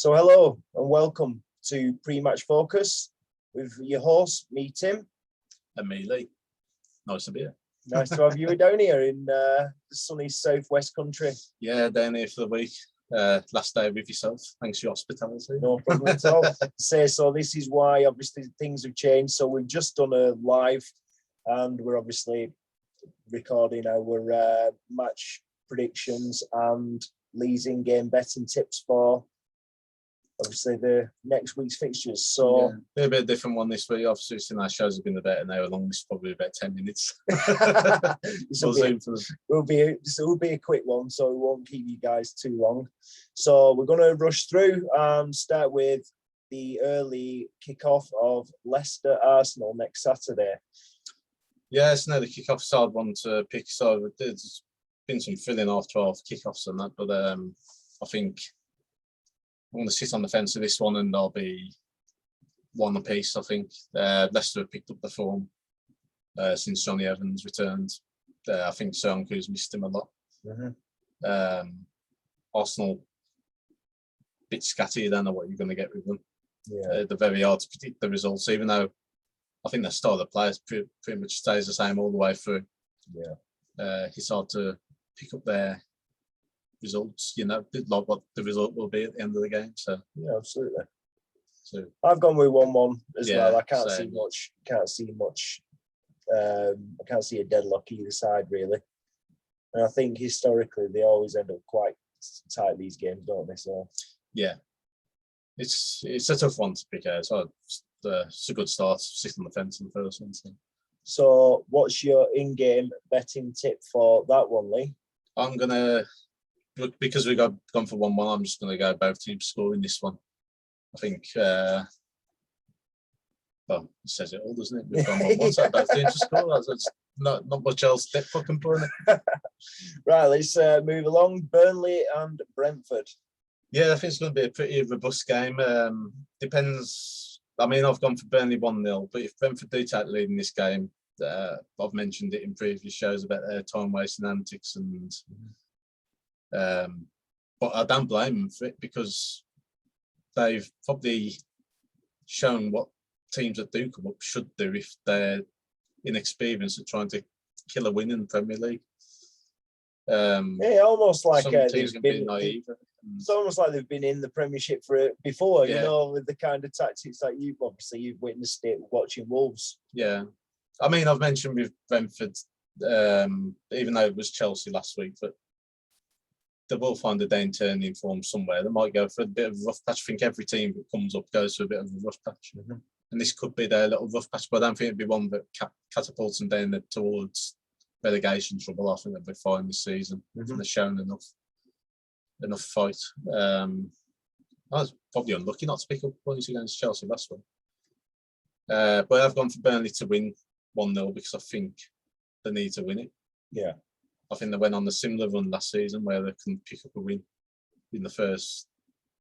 So hello and welcome to Pre-Match Focus with your host, me, Tim. And me, Lee. Nice to be here. Nice to have you down here in the sunny southwest country. Yeah, down here for the week. Last day with yourself. Thanks for your hospitality. No problem at all. So this is why obviously things have changed. So we've just done a live and we're obviously recording our match predictions and Lee's in-game betting tips for obviously the next week's fixtures. So yeah, a bit different one this week. Obviously, since our shows have been about an hour long, this is probably about 10 minutes. This will be a quick one, so we won't keep you guys too long. So we're going to rush through and start with the early kickoff of Leicester Arsenal next Saturday. Yeah, it's another kickoff hard one to pick. So there's been some thrilling half-12 kickoffs and that, but I think I'm going to sit on the fence of this one and I'll be one apiece, I think. Leicester have picked up the form since Johnny Evans returned. I think Southampton's missed him a lot. Mm-hmm. Arsenal, a bit scatty, you don't know what you're going to get with them. Yeah. They're very hard to predict the results, even though I think the style of the players pretty much stays the same all the way through. Yeah. It's hard to pick up their results, like what the result will be at the end of the game. So yeah, absolutely. So I've gone with 1-1 as well. I can't same. see much. I can't see a deadlock either side really. And I think historically they always end up quite tight these games, don't they? So yeah, it's a tough one to pick out. So it's a good start. Sit on the fence in the first one. So what's your in-game betting tip for that one, Lee? I'm gonna. Because we gone for 1-1, I'm just going to go both teams scoring this one. I think, well, it says it all, doesn't it? We've gone 1-1, so both teams to score. That's not much else to fucking put in it. Right, let's move along. Burnley and Brentford. Yeah, I think it's going to be a pretty robust game. Depends. I mean, I've gone for Burnley 1-0, but if Brentford do take the lead in this game, I've mentioned it in previous shows about their time wasting antics and. But I don't blame them for it because they've probably shown what teams that do come up should do if they're inexperienced at trying to kill a win in the Premier League. Yeah, almost like some teams can be naive. It's almost like they've been in the Premiership for it before, yeah. With the kind of tactics that you've witnessed it watching Wolves. Yeah, I mean, I've mentioned with Brentford, even though it was Chelsea last week, but they will find a day in turning form somewhere. They might go for a bit of a rough patch. I think every team that comes up goes for a bit of a rough patch. Mm-hmm. And this could be their little rough patch, but I don't think it'd be one that catapults them down towards relegation trouble. I think they'll be fine this season. Mm-hmm. They've shown enough fight. I was probably unlucky not to pick up points against Chelsea last week. But I've gone for Burnley to win 1-0 because I think they need to win it. Yeah. I think they went on a similar run last season where they can pick up a win in the first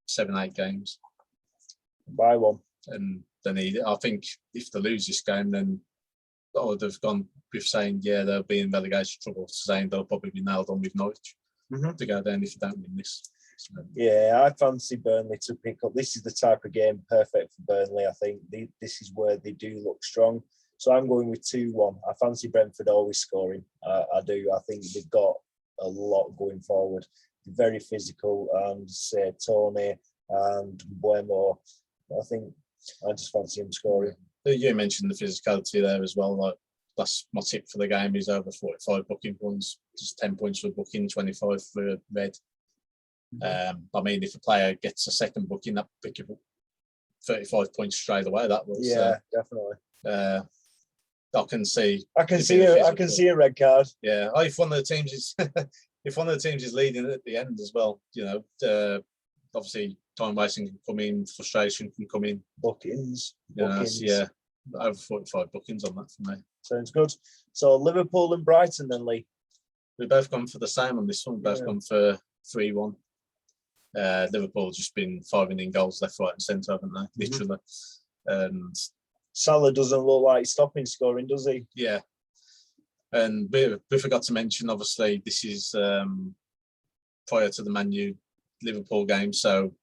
7-8 games. By one. And they need it. I think if they lose this game, then they've gone with saying, they'll be in relegation trouble, saying they'll probably be nailed on with Norwich to go down if they don't win this. So. Yeah, I fancy Burnley to pick up. This is the type of game perfect for Burnley. I think this is where they do look strong. So I'm going with 2-1. I fancy Brentford always scoring. I do. I think they've got a lot going forward. They're very physical, and say Tony and Buemo. I just fancy him scoring. You mentioned the physicality there as well. Like that's my tip for the game is over 45 booking points. Just 10 points for booking, 25 for red. I mean, if a player gets a second booking, that pick up 35 points straight away. That was definitely. I can see a red card. Yeah. If one of the teams is leading at the end as well, obviously time wasting can come in, frustration can come in. Bookings. Yeah. Over 45 bookings on that for me. Sounds good. So Liverpool and Brighton then, Lee. We've both gone for the same on this one. We've both gone for 3-1. Liverpool just been firing in goals left, right, and centre, haven't they? Literally. And Salah doesn't look like stopping scoring, does he? Yeah. And we forgot to mention, obviously, this is prior to the Man U Liverpool game, so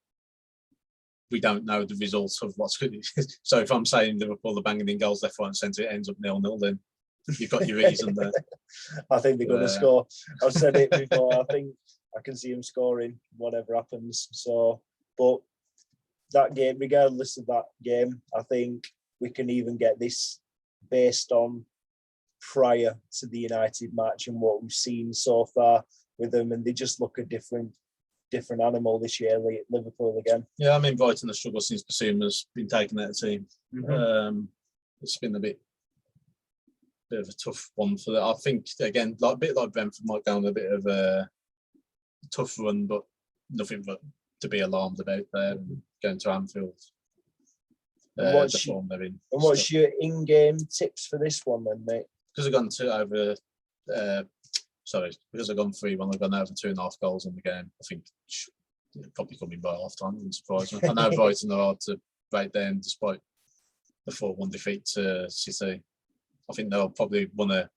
we don't know the results of what's good. So if I'm saying Liverpool are banging in goals left, right, and centre, it ends up 0-0. Then you've got your reason there. I think they're going to score. I've said it before. I think I can see them scoring, whatever happens. So, but that game, regardless of that game, I think we can even get this based on prior to the United match and what we've seen so far with them, and they just look a different animal this year. Liverpool again. Yeah, I mean Brighton has struggled since Basuma's been taken out of the team. It's been a bit of a tough one for that. I think again, a bit like Brentford might go on a bit of a tough run, but nothing but to be alarmed about there. Going to Anfield. What's your in-game tips for this one then, mate? Because I've gone because I've gone 3-1, I've gone over 2.5 goals in the game. I think it'll probably come in by half time, wouldn't surprise me. I know Brighton are hard to break down despite the 4-1 defeat to City. I think they'll probably want to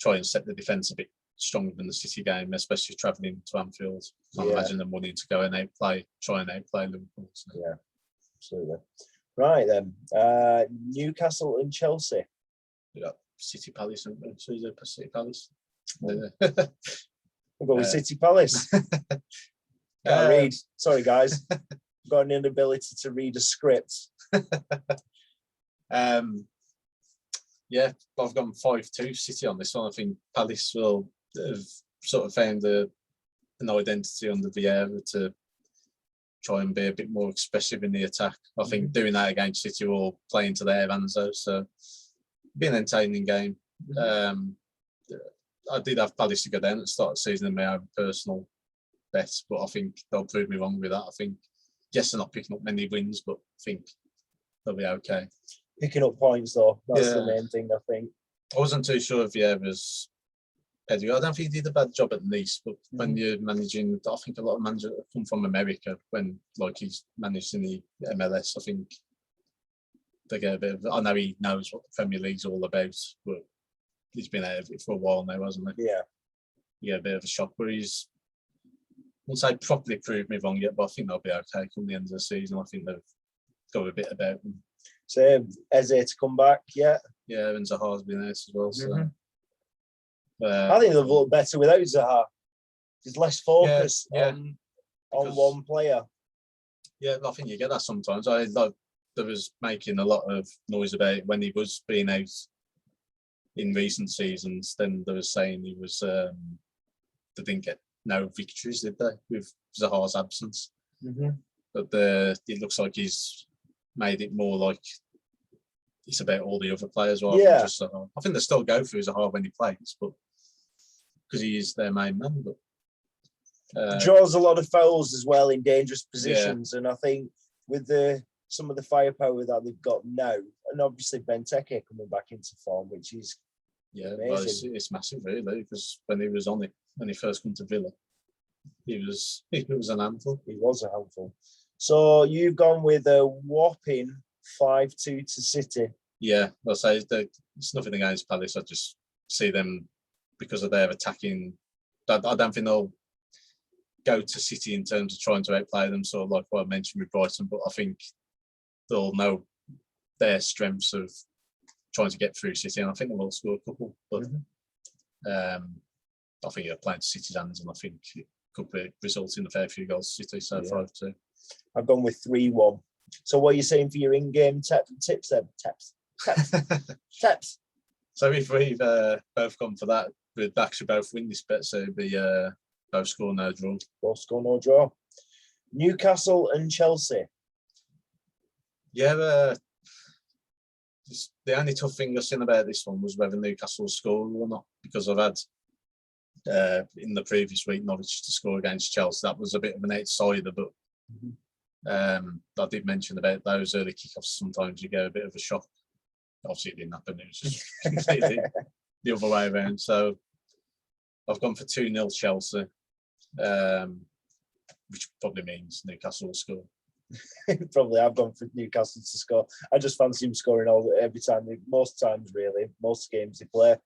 try and set the defence a bit stronger than the City game, especially travelling to Anfield. I can't imagine them wanting to go and try and outplay Liverpool. So. Yeah, absolutely. Right then, Newcastle and Chelsea. We got City Palace and City Palace. We'll go with City Palace. Can't read. Sorry, guys. Got an inability to read a script. Yeah, I've gone 5-2 City on this one. I think Palace will have sort of found an identity under Vieira to try and be a bit more expressive in the attack. I think doing that against City will play into their hands though, so be an entertaining game. I did have Palace to go down at the start of the season in my own personal bet, but I think they'll prove me wrong with that. I think, yes, they're not picking up many wins, but I think they'll be okay. Picking up points though, that's the main thing, I think. I wasn't too sure of Vieira's pedigree. I don't think he did a bad job at Nice, but when you're managing, I think a lot of managers come from America when he's managed in the MLS. I think they get a bit of, I know he knows what the Premier League's all about, but he's been out of it for a while now, hasn't he? Yeah. You get a bit of a shock, but he's, I won't say properly proved me wrong yet, but I think they'll be okay come the end of the season. I think they've got a bit about them. So, Eze to come back, yeah. Yeah, and Zaha's been out as well. So. I think they'll look better without Zaha. There's less focus on one player. Yeah, I think you get that sometimes. There was making a lot of noise about it when he was being out in recent seasons. Then there was saying he was they didn't get no victories, did they, with Zaha's absence? But it looks like he's made it more like it's about all the other players rather than just Zaha. I think they still go through Zaha when he plays, but because he is their main man. But draws a lot of fouls as well in dangerous positions, and I think with some of the firepower that they've got now, and obviously Benteke coming back into form, which is amazing. Well, it's massive really, because when he was on it, when he first came to Villa, he was an handful. He was a handful. So you've gone with a whopping 5-2 to City. Yeah, I'll say it's nothing against Palace. I just see them because of their attacking. I don't think they'll go to City in terms of trying to outplay them, sort of like what I mentioned with Brighton. But I think they'll know their strengths of trying to get through City, and I think they will score a couple. But I think they're playing to City's hands, and I think it could result in a fair few goals to City. So 5-2. I've gone with 3-1. So what are you saying for your in-game tips then? Tips. So if we've both gone for that, we'd actually both win this bet, so it'd be both score, no draw. Both score, no draw. Newcastle and Chelsea. Yeah, the only tough thing I've seen about this one was whether Newcastle scored or not, because I've had in the previous week Norwich to score against Chelsea. That was a bit of an outsider, but I did mention about those early kickoffs. Sometimes you get a bit of a shock. Obviously, it didn't happen. It was just completely the other way around. So I've gone for 2-0 Chelsea, which probably means Newcastle will score. Probably I've gone for Newcastle to score. I just fancy him scoring every time. Most times, really, most games they play.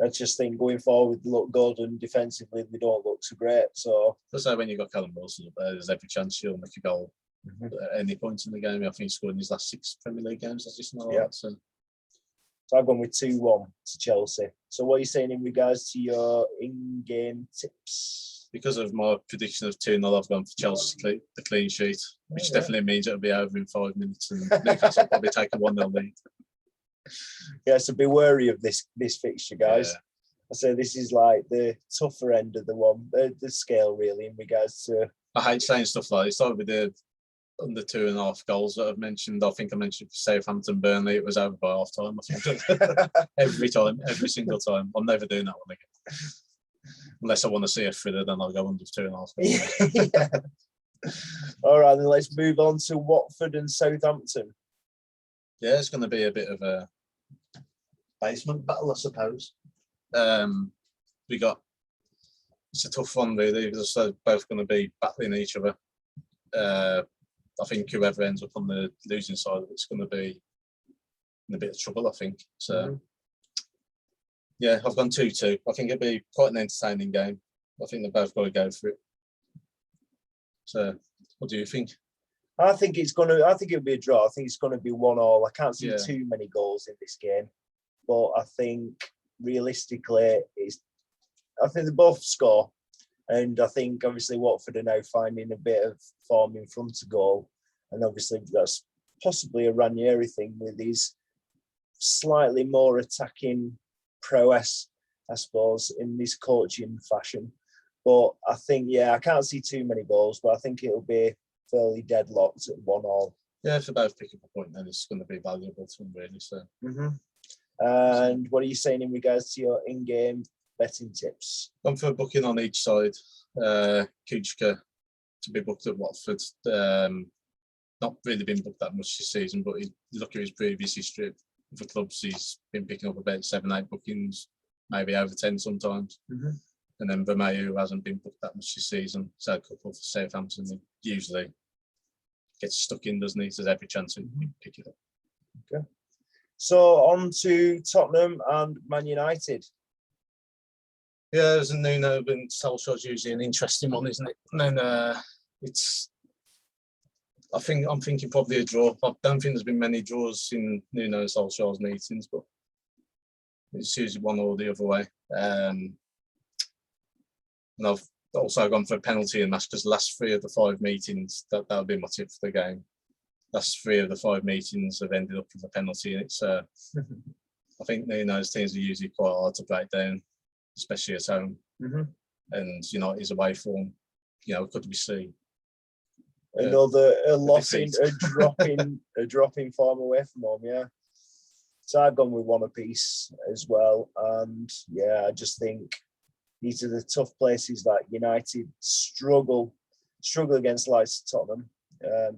I just think going forward they look good, and defensively they don't look so great. So when you've got Callum Wilson up there, there's every chance you'll make a goal at any point in the game. I think he scored in his last 6 Premier League games. That's just not Yeah. right. So I've gone with 2-1 to Chelsea. So what are you saying in regards to your in-game tips? because of my prediction of 2-0, I've gone for Chelsea to the clean sheet, which definitely means it'll be over in 5 minutes, and Newcastle will probably take a 1-0 lead. Yeah, so be wary of this fixture, guys. Yeah. I say this is like the tougher end of the scale, really, in regards to. I hate saying stuff like this. Like with the under 2.5 goals that I've mentioned. I think I mentioned for Southampton, Burnley, it was over by half time. I think every single time. I'm never doing that one again. Unless I want to see a thriller, then I'll go under 2.5. Yeah. All right, then let's move on to Watford and Southampton. Yeah, it's going to be a bit of a basement battle, I suppose. It's a tough one, really, because they're both going to be battling each other. I think whoever ends up on the losing side of it's going to be in a bit of trouble, I think. So, yeah, I've gone 2-2. I think it'll be quite an entertaining game. I think they've both got to go for it. So, what do you think? I think it'll be a draw. I think it's gonna be 1-1. I can't see too many goals in this game, but I think realistically, I think they both score, and I think obviously Watford are now finding a bit of form in front of goal, and obviously that's possibly a Ranieri thing with his slightly more attacking prowess, I suppose, in this coaching fashion. But I think, I can't see too many goals, but I think it'll be fairly deadlocked at 1-1. Yeah, if they both pick up a point, then it's going to be valuable to them, really. So. And what are you saying in regards to your in-game betting tips? Gone for a booking on each side. Kuchka to be booked at Watford. Not really been booked that much this season, but you look at his previous history for clubs, he's been picking up about 7-8 bookings, maybe over 10 sometimes. And then Vermeer, who hasn't been booked that much this season, so a couple for Southampton, he usually gets stuck in, doesn't he? So there's every chance he can pick it up. Okay. So on to Tottenham and Man United. Yeah, there's a Nuno and Solskjaer's usually an interesting one, isn't it? And then I'm thinking probably a draw. I don't think there's been many draws in Nuno and Solskjaer's meetings, but it's usually one or the other way. And I've also gone for a penalty in match because the last 3 of the 5 meetings, that would be my tip for the game. Last 3 of the 5 meetings have ended up with a penalty, and it's. I think Nuno's teams are usually quite hard to break down, especially at home. And United's away form, could we see a dropping form away from home? Yeah. So I've gone with one apiece as well, and I just think these are the tough places that United struggle against Leicester, Tottenham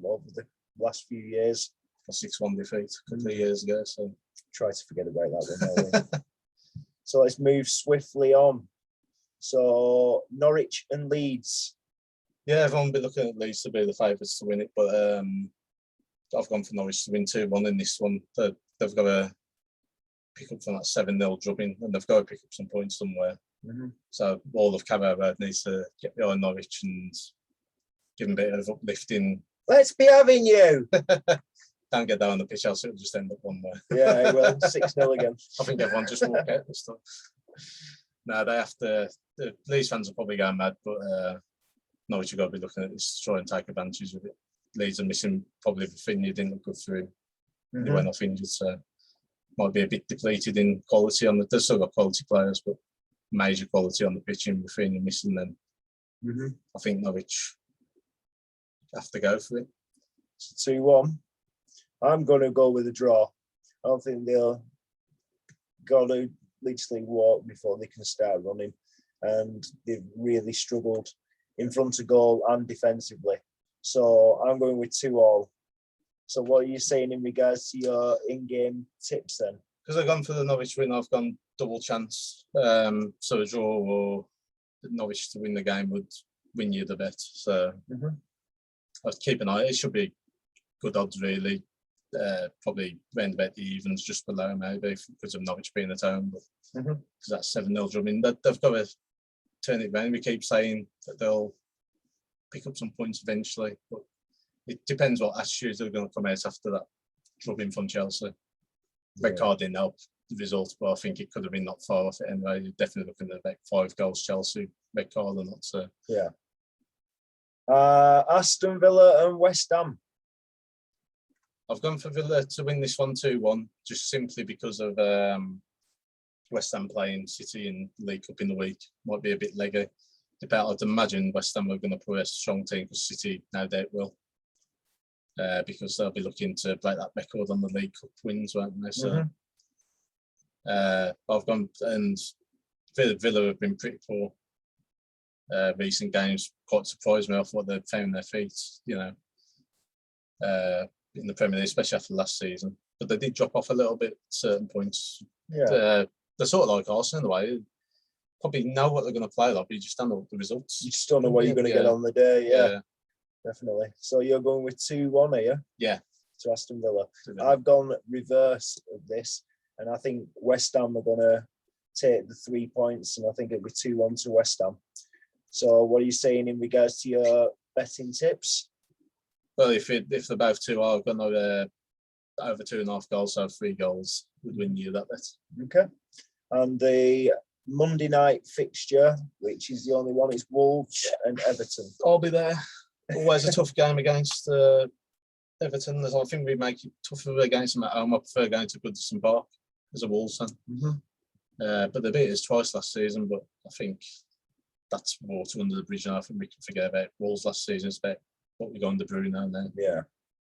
over the last few years. A 6-1 defeat a couple of years ago. So try to forget about that one. So let's move swiftly on. So Norwich and Leeds. Yeah, everyone will be looking at Leeds to be the favourites to win it, but I've gone for Norwich to win 2-1 in this one. They've got to pick up from that 7-0 drubbing, and they've got to pick up some points somewhere. So all of Carrow needs to get behind Norwich and give them a bit of uplifting. Let's be having you. Don't get down on the pitch, else it'll just end up one way. Yeah, well, 6-0 again. I think everyone just walk out this time. No, they have to. The Leeds fans are probably going mad, but Norwich have got to be looking at this to try and take advantage of it. Leeds are missing probably Rafinha, didn't look good for him. He went off injured, so might be a bit depleted in quality on the. They've still got quality players, but major quality on the pitch in Rafinha missing them. I think Norwich have to go for it. 2-1. I'm going to go with a draw. I don't think they'll got to literally walk before they can start running, and they've really struggled in front of goal and defensively. So I'm going with 2-2. So what are you saying in regards to your in-game tips then? Because I've gone for the Norwich win, I've gone double chance. So a draw or Norwich to win the game would win you the bet. So I'd keep an eye. It should be good odds, really. Probably round about the evens, just below maybe, because of Norwich being at home. But because that's 7-0 drumming, they've got to turn it round. We keep saying that they'll pick up some points eventually, but it depends what attitudes are going to come out after that drubbing from Chelsea. Red card didn't help the result, but I think it could have been not far off it anyway. You're definitely looking at like 5 goals Chelsea, red card or not. So yeah. Aston Villa and West Ham. I've gone for Villa to win this one 2-1, just simply because of West Ham playing City in League Cup in the week. Might be a bit leggy. I'd imagine West Ham are going to put a strong team because City no doubt will. Because they'll be looking to break that record on the League Cup wins, won't they? So I've gone, and Villa have been pretty poor recent games. Quite surprised me off what they've found their feet, in the Premier League, especially after last season. But they did drop off a little bit at certain points. Yeah. They're sort of like Arsenal in a way. Probably know what they're going to play like, but you just don't know the results. You just don't know what you're going to get on the day. Yeah, definitely. So you're going with 2-1, are you? Yeah. To Aston Villa. I've gone reverse of this, and I think West Ham are going to take the 3 points, and I think it'll be 2-1 to West Ham. So what are you saying in regards to your betting tips? Well, if they're both 2, I've gone over 2.5 goals, so 3 goals would win you that bet. Okay. And the Monday night fixture, which is the only one, is Wolves and Everton. I'll be there. Always a tough game against Everton. I think we make it tougher against them at home. I prefer going to Goodison Park as a Wolves fan. But they beat us twice last season, but I think that's water under the bridge now. I think we can forget about Wolves last season. It's about what we're going to brew now and then. Yeah.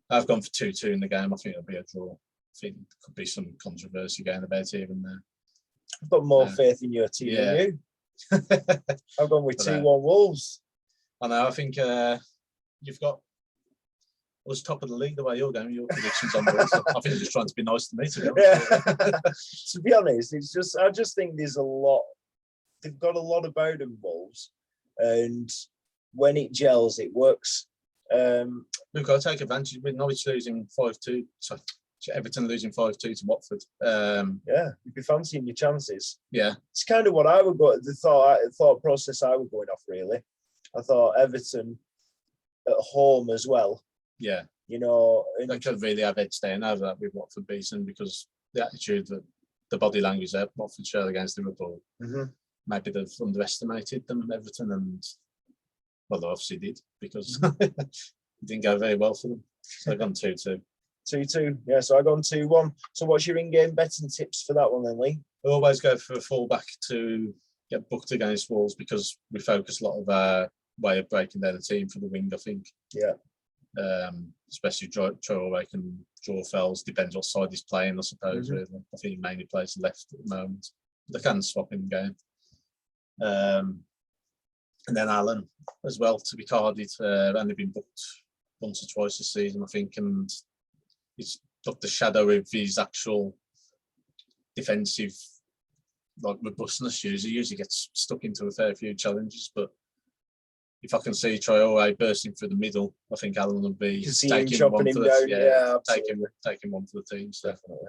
I've gone for 2-2 in the game. I think it'll be a draw. I think there could be some controversy going about it even there. I've got more faith in your team than you. I've gone with 2-1 Wolves. I know. I think you've got us top of the league the way you're going. Your predictions on Wolves. I think you're just trying to be nice to me. To be honest, to be honest, I just think there's a lot. They've got a lot about them, Wolves, and when it gels, it works. We've got to take advantage with Norwich losing 5-2. So Everton losing 5-2 to Watford. You'd be fancying your chances. Yeah, it's kind of what I would go. The thought process I was going off. Really, I thought Everton at home as well. Yeah, they could really have edge staying over that with Watford beaten because the attitude, the body language that Watford showed against Liverpool. Maybe they've underestimated them, Everton, and well, they obviously did because it didn't go very well for them. So they've gone 2-2. 2-2, yeah. So I gone 2-1. So what's your in-game betting tips for that one then, Lee? I always go for a fullback to get booked against Wolves because we focus a lot of our way of breaking down the team for the wing, I think. Yeah. Especially Traore can draw fouls. Depends what side he's playing, I suppose. Really, I think he mainly plays left at the moment. They can swap in the game. And then Allen as well to be carded. Only been booked once or twice this season, I think, and he's got the shadow of his actual defensive robustness. He usually gets stuck into a fair few challenges, but if I can see Traore bursting through the middle, I think Allen will be taking one for the team. So. Definitely.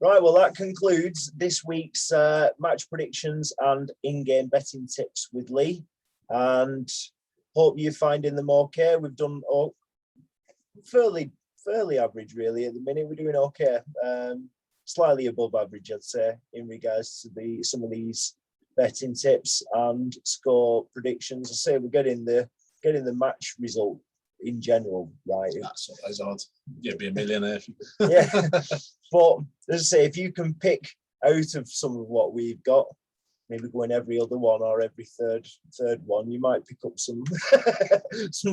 Right, well, that concludes this week's match predictions and in-game betting tips with Lee. And hope you're finding them okay. We've done fairly average, really, at the minute. We're doing okay. Slightly above average, I'd say, in regards to some of these betting tips and score predictions. I say we're getting the match result in general right. That's always hard. You'd be a millionaire. Yeah, but as I say, if you can pick out of some of what we've got, maybe going every other one or every third one, you might pick up some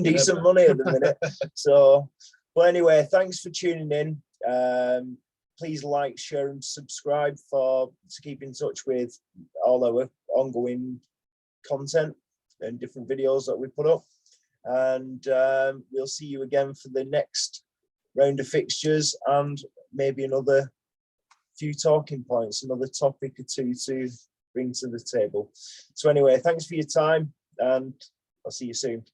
decent money at the minute. So, but anyway, thanks for tuning in. Please like, share, and subscribe to keep in touch with all our ongoing content and different videos that we put up. And we'll see you again for the next round of fixtures and maybe another few talking points, another topic or two to bring to the table. So anyway, thanks for your time and I'll see you soon.